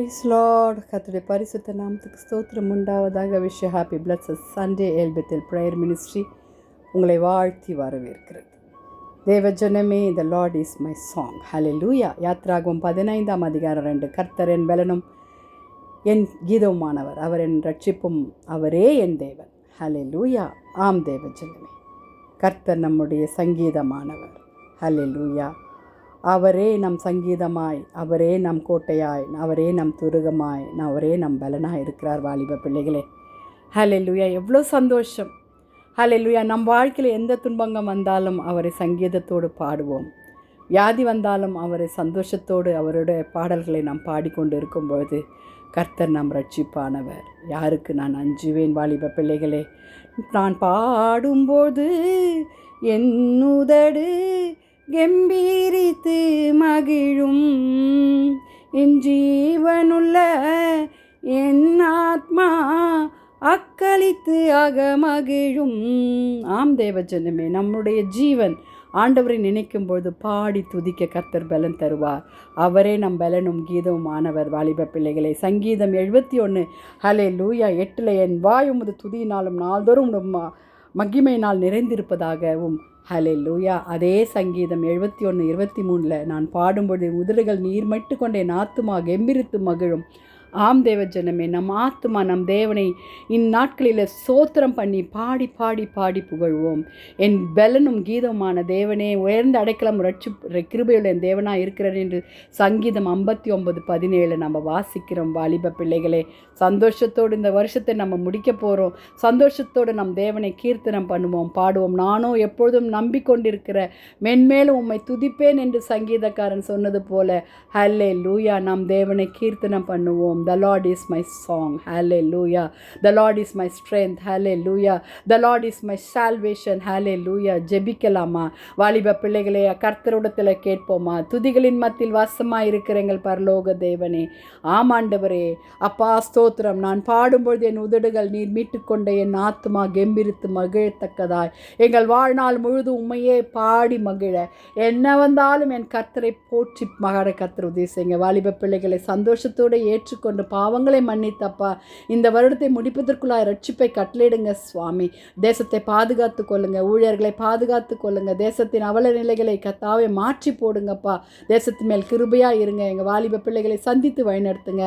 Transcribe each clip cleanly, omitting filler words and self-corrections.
Price Lord. கர்த்தருடைய பரிசுத்த நாமத்துக்கு ஸ்தோத்திரம் உண்டாவதாக. Wish happy blessed Sunday Elbethel prayer ministry உங்களை வாழ்த்தி வரவேற்கிறது. தேவஜனமே, the Lord is my song. Hallelujah. யாத்ராகமம் 15ஆம் அதிகாரம் 2. கர்த்தர் என் பலனும் என் கீதவுமானவர், அவர் என் ரட்சிப்பும், அவரே என் தேவன். ஹல்லேலூயா. ஆம் தேவஜனமே, கர்த்தர் நம்முடைய சங்கீதமானவர். ஹல்லேலூயா. அவரே நம் சங்கீதமாய், அவரே நம் கோட்டையாய், அவரே நம் துருகமாய், அவரே நம் பலனாய் இருக்கிறார். வாலிப பிள்ளைகளே, ஹல்லேலூயா. எவ்வளோ சந்தோஷம். ஹல்லேலூயா. நம் வாழ்க்கையில் எந்த துன்பங்கம் வந்தாலும் அவரை சங்கீதத்தோடு பாடுவோம். வியாதி வந்தாலும் அவரை சந்தோஷத்தோடு அவருடைய பாடல்களை நாம் பாடிக்கொண்டு இருக்கும்பொழுது கர்த்தர் நம் ரட்சிப்பானவர். யாருக்கு நான் அஞ்சுவேன்? வாலிப பிள்ளைகளே, நான் பாடும்போது என் உதடு கெம்பீரித்து மகிழும், என் ஜீவனுள்ள என் ஆத்மா அக்களித்து மகிழும். ஆம் தேவஜனமே, நம்முடைய ஜீவன் ஆண்டவரை நினைக்கும் பொழுது பாடி துதிக்க கர்த்தர் பலன் தருவார். அவரே நம் பலனும் கீதமும் ஆனவர். வாலிப பிள்ளைகளை, சங்கீதம் 71 ஹல்லேலூயா 8 என் வாய் உமது துதியினாலும் நாள்தோறும் மகிமையினால் நிறைந்திருப்பதாகவும். ஹல்லேலூயா. அதே சங்கீதம் 71:23 நான் பாடும்பொழுது உதடுகள் நீர்மட்டு கொண்ட என் ஆத்துமா கெம்பீரித்து மகிழும். ஆம் தேவஜனமே, நம் ஆத்துமா நம் தேவனை இந்நாட்களில் சோத்திரம் பண்ணி பாடி பாடி பாடி புகழ்வோம். என் பலனும் கீதமான தேவனே, உயர்ந்த அடைக்கலம் கிருபையுள்ள என் தேவனாக இருக்கிறார் என்று சங்கீதம் 59:17 நம்ம வாசிக்கிறோம். வாலிப பிள்ளைகளே, சந்தோஷத்தோடு இந்த வருஷத்தை நம்ம முடிக்க போகிறோம். சந்தோஷத்தோடு நம் தேவனை கீர்த்தனம் பண்ணுவோம், பாடுவோம். நானும் எப்பொழுதும் நம்பிக்கொண்டிருக்கிற மென்மேலும் உம்மை துதிப்பேன் என்று சங்கீதக்காரன் சொன்னது போல ஹல்லேலூயா நம் தேவனை கீர்த்தனம் பண்ணுவோம். The Lord is my song. Hallelujah. The Lord is my strength. Hallelujah. The Lord is my salvation. Hallelujah. ஜெபிக்கலாமா? வாலிப பிள்ளைகளே, கர்த்தரிடத்தில் கேட்போமா? துதிகளின் மத்தியில் வாசமாக இருக்கிற எங்கள் பரலோக தேவனே, ஆமாண்டவரே, அப்பா ஸ்தோத்திரம். நான் பாடும்பொழுது என் உதடுகள் நீர் மீட்டுக்கொண்ட என் ஆத்துமா கெம்பீரித்து மகிழத்தக்கதாய் எங்கள் வாழ்நாள் முழுதும் உண்மையே பாடி மகிழ என்ன வந்தாலும் என் கர்த்தரை போற்றி மகாட கர்த்தர் உதவி செய்யுங்க. வாலிப பிள்ளைகளை சந்தோஷத்தோடு ஏற்றுக்கொண்டு பாவங்களை மன்னித்தப்பா இந்த வருடத்தை முடிப்பதற்குள்ளாய் ரட்சிப்பை கட்டளையிடுங்க சுவாமி. தேசத்தை பாதுகாத்து கொள்ளுங்க, ஊழியர்களை பாதுகாத்து கொள்ளுங்க, தேசத்தின் அவல நிலைகளை கத்தாவை மாற்றி போடுங்கப்பா. தேசத்தின் மேல் கிருபையாக இருங்க. எங்கள் வாலிப பிள்ளைகளை சந்தித்து வழிநடத்துங்க.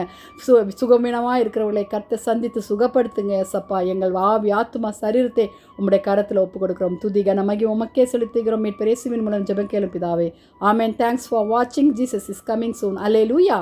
சுகமீனமாக இருக்கிறவர்களை கர்த்த சந்தித்து சுகப்படுத்துங்க ஏசப்பா. எங்கள் ஆத்துமா சரீரத்தை உம்முடைய கரத்தில் ஒப்பு கொடுக்குறோம். துதி கனமகி உமக்கே செலுத்துகிறோம். மீட்பர் இயேசுவின் மூலம் ஜெபம் கேளும் பிதாவே. ஆமென். தேங்க்ஸ் ஃபார் வாட்சிங். Jesus is coming soon. Hallelujah.